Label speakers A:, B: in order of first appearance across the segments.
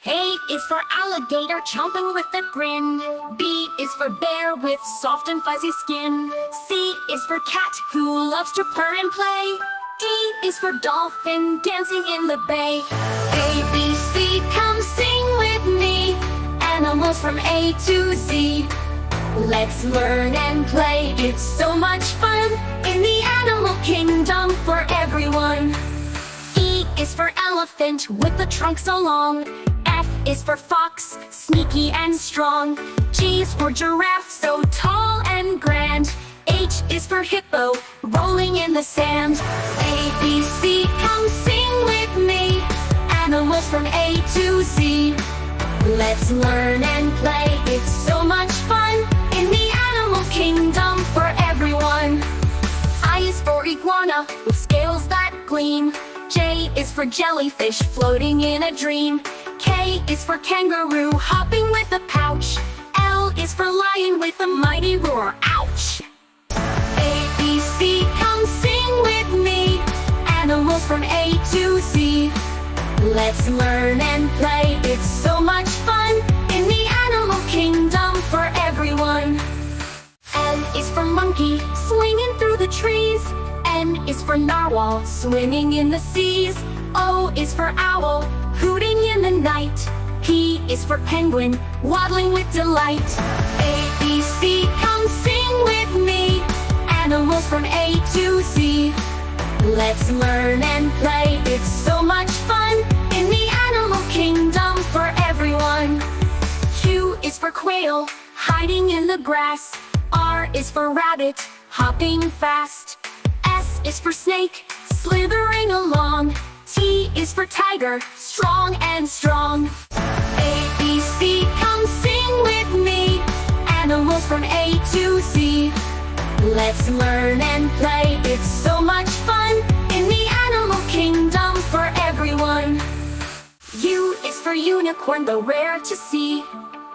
A: A is for alligator chomping with a grin. B is for bear with soft and fuzzy skin. C is for cat who loves to purr and play. D is for dolphin dancing in the bay. A, B, C, come sing with me. Animals from A to Z. Let's learn and play, it's so much fun in the animal kingdom for everyone. E is for elephant with the trunk so long. F is for fox, sneaky and strong. G is for giraffe, so tall and grand. H is for hippo, rolling in the sand. A, B, C, come sing with me. Animals from A to Z. Let's learn and play, it's so much fun in the animal kingdom for everyone. I is for iguana with scales that gleam. J is for jellyfish floating in a dream. K is for kangaroo hopping with a pouch. L is for lion with a mighty roar, ouch! A, B, C, come sing with me. Animals from A to Z. Let's learn and play, it's so much fun in the animal kingdom for everyone. M is for monkey, swinging through the trees. N is for narwhal, swimming in the seas. O is for owl, hooting in the night. P is for penguin, waddling with delight. A, B, C, come sing with me. Animals from A to Z. Let's learn and play, it's so much fun in the animal kingdom for everyone. Q is for quail, hiding in the grass. R is for rabbit, hopping fast. S is for snake, slithering along. T is for tiger, strong and strong. A, B, C, come sing with me. Animals from A to Z. Let's learn and play, it's so much fun in the animal kingdom for everyone. U is for unicorn, though rare to see.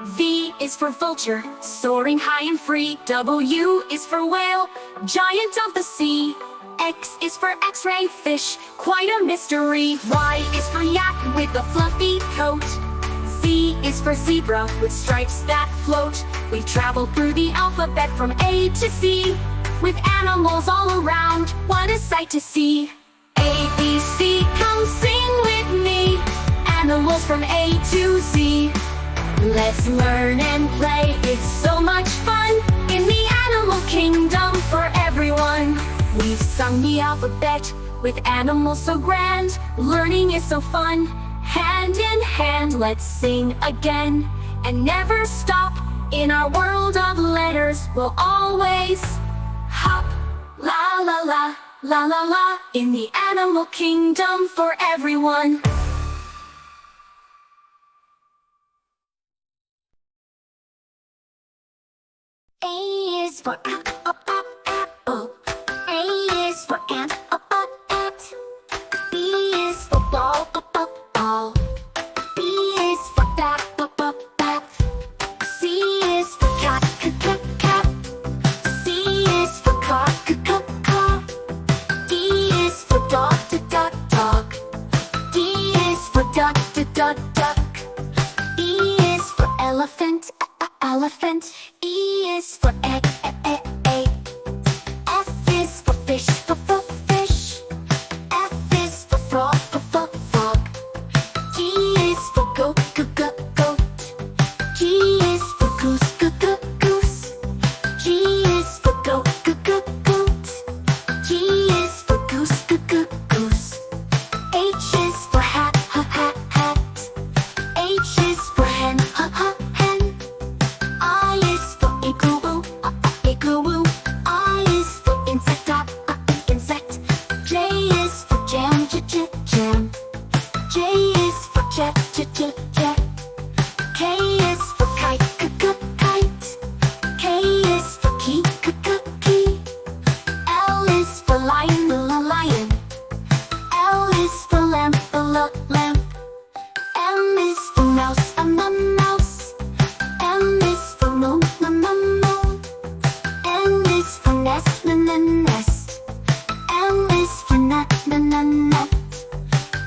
A: V is for vulture, soaring high and free. W is for whale, giant of the sea. X is for X-ray fish, quite a mystery. Y is for yak with a fluffy coat. Z is for zebra with stripes that float. We've traveled through the alphabet from A to Z. With animals all around, what a sight to see. A, B, C, come sing with me. Animals from A to Z. Let's learn and play, it's so much fun in the animal kingdom for everyone. We've sung the alphabet with animals so grand. Learning is so fun, hand in hand, let's sing again. And never stop, in our world of letters, we'll always hop, la la la, la la la, in the animal kingdom for everyone. A is for apple. A is for ant, ant. B is for ball, ball. B is for bat, bat. C is for cat, cat. C is for car, car. D is for dog, dog. D is for duck, duck. E is for elephant, elephant. E is for egg, egg. F is for fish, fish. F is for frog, frog. G is for goat, goat. G is for goose, goose. G is for goat, goat. G is for goose, goose. H is for hat, hat. H is for hen, hen. I is for igloo, igloo. I is for insect, insect. J is for jam, jam. J is for jet, jet. K is for kite, kite. K is for key, key. L is for lion, lion. L is for lamp, lamp. M is for mouse, mouse. M is for moon, moon. N is for nest, nest. M is for nut, nut.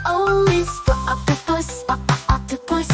A: O is for octopus, octopus.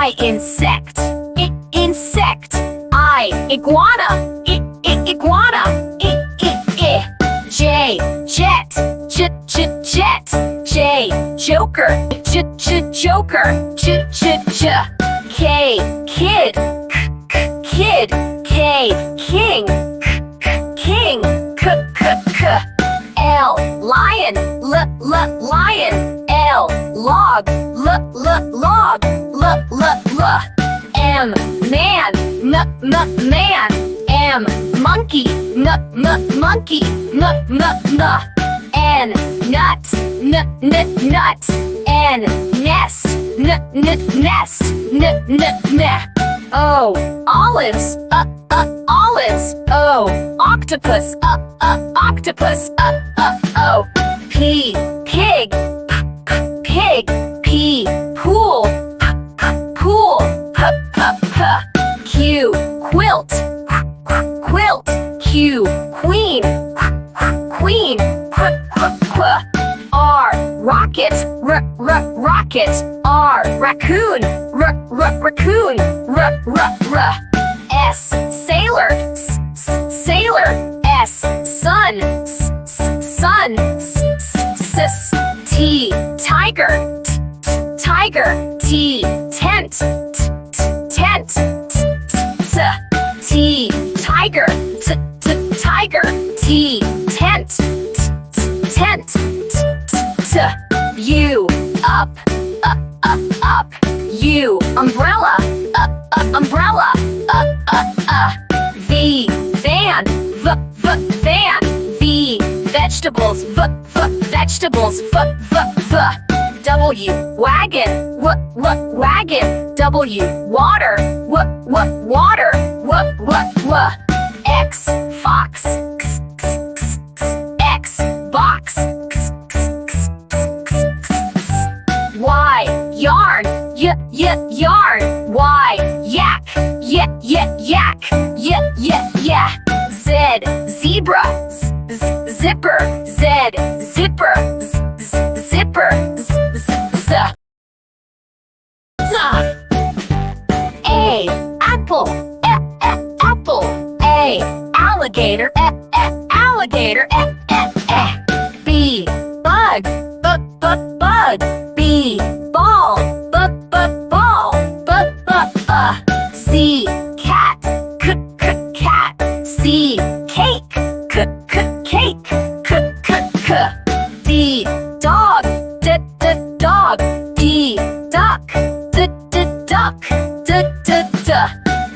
A: I, insect. Insect. I, iguana. Iguana. J, jet. Jet. J, joker. Joker. K, kid. Kid. K, king. King. L, lion. Lion. L, log. Log. M, man. Man. M, monkey. Monkey. N, nut. Nut. N, nest. Nest. O, olives. Olives. O, octopus. Octopus. O, P, pig. Pig. P, pool. Pool. Q, quilt. Quilt. Q, queen. Queen. R, rocket. Rocket. R, raccoon. Raccoon. S, sailor. Sailor. S, sun. Sun. T, tiger. Tiger. T, tent. Tent. T, tiger. Tiger. T, tent. Tent. U, up. Up. U, umbrella. Umbrella. V, van. Van. V, vegetables. Vegetables. W, wagon. Wagon. W, water. Water. X, fox. X, box. Y, yarn. Yarn. Y, yak. Yak. Z, zebra. Zipper. Z, zipper. Zipper. A, apple. Apple. A, alligator. Alligator. B, bug. Bug. B, ball. Ball. C, cat. Cat. C, cake. Cake. D, dog. Dog. D, duck. Duck.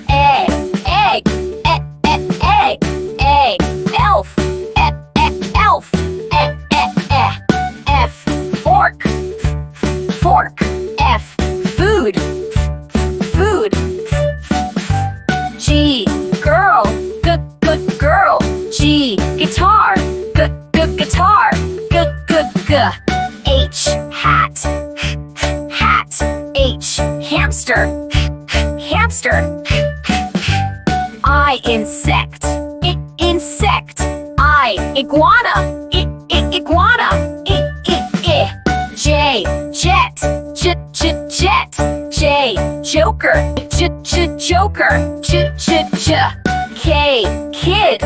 A: A, egg. Egg. A, elf. Elf. F, fork. Fork. F, food. Food. G, girl. Good girl. G, guitar. Guitar. H, hat. Hat. H, hamster. Hamster. I, insect. Insect. I, iguana. Iguana. J, jet. Jet. J, joker. Joker. K, kid.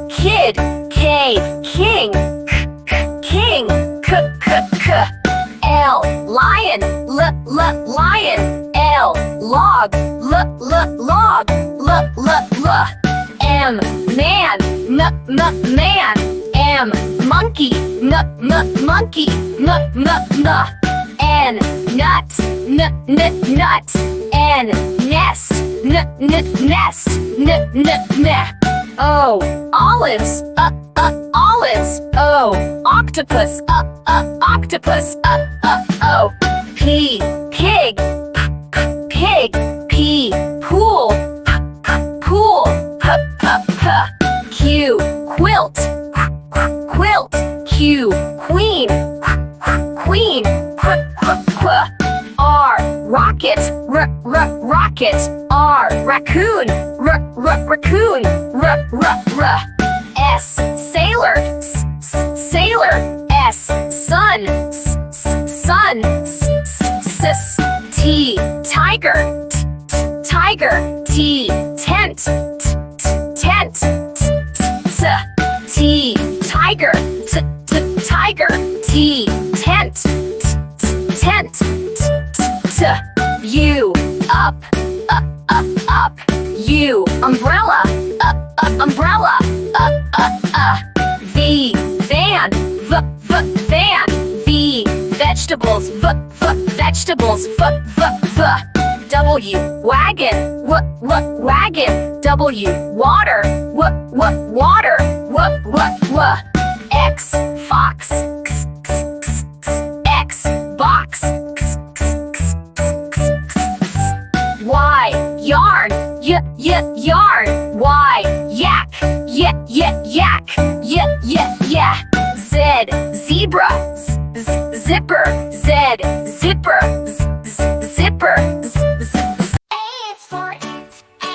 A: Kid. K, king. King. L, lion. Lion. L, log. Log. M, man. Man. M, monkey. Monkey. N, nut. Nut. N, nest. Nest. O, olives. Olives. O, octopus. Octopus. O, P, pig. Pig. P, pool. Pool. Q, quilt. Quilt. Q, queen. Queen. R, rocket. Rocket. R, raccoon. Raccoon. S, sailor. Sailor. S, sun. Sun. T, tiger. tiger. T, tent. Tent. T, tiger. Tiger. T, tent. Tent. U, up. Up. U, umbrella. Umbrella. V, van. Van. V, vegetables. Vegetables. W, wagon. Wagon. W, water. Water. X, fox. X, box. Y, yarn. Yarn. Y, yak. Yak. Z, zebra. Zipper. Z, zipper. Zipper.
B: A is for ant. A.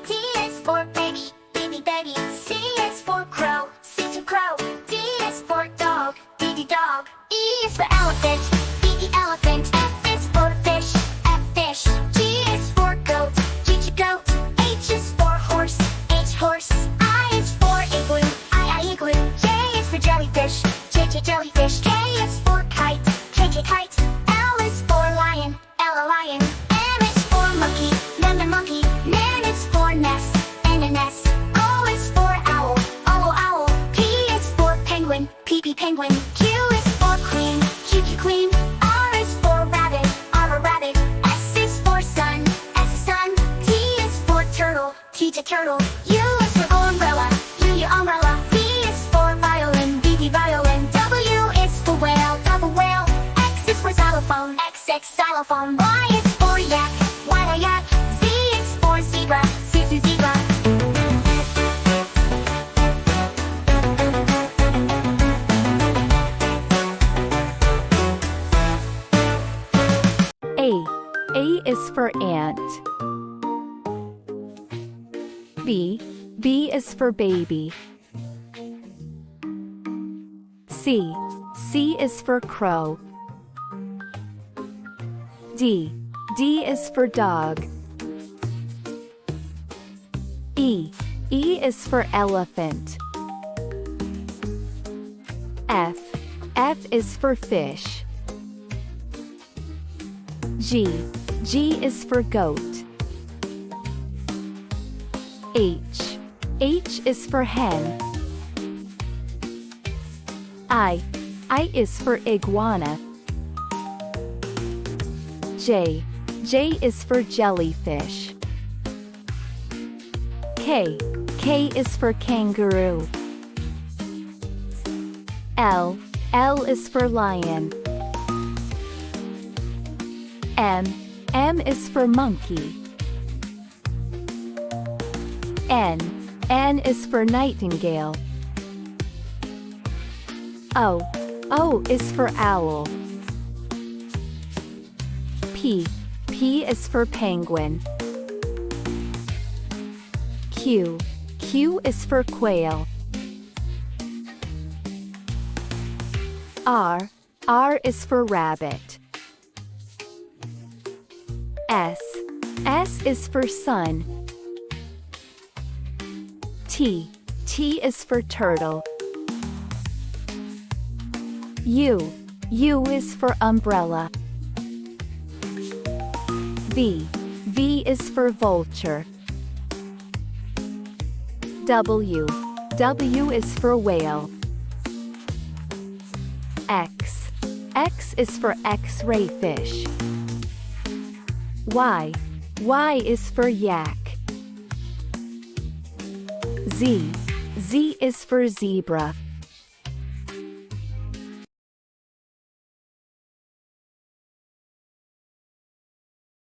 B: T is for baby. Baby. C is for crow. C to crow. D is for dog. Dog. E is for elephant. Elephant. F is for fish. Fish. G is for goat. Goat. H is for horse. Horse. I is for igloo. Igloo. J is for jellyfish. Jellyfish. K is for kite. Kite. L is for lion. Lion. M is for monkey. Monkey. N is for nest. Nest. O is for owl. Owl. P is for penguin. Penguin. Q is for queen. Queen. R is for rabbit. Rabbit. S is for sun. Sun. T is for turtle. T to turtle. U is for umbrella. Umbrella. V is for violin. Violin. W is for whale. Whale. X is for xylophone. Xylophone. Y is for yak. Yak. Z is for zebra. Zebra.
C: A is for ant. B is for baby. C is for crow. D is for dog. E is for elephant. F is for fish. G is for goat. H is for hen. I is for iguana. J is for jellyfish. K is for kangaroo. L is for lion. M is for monkey. N is for nightingale. O is for owl. P is for penguin. Q is for quail. R is for rabbit. S is for sun. T is for turtle. U is for umbrella. V is for vulture. W is for whale. X is for X-ray fish. Y is for yak. Z is for zebra.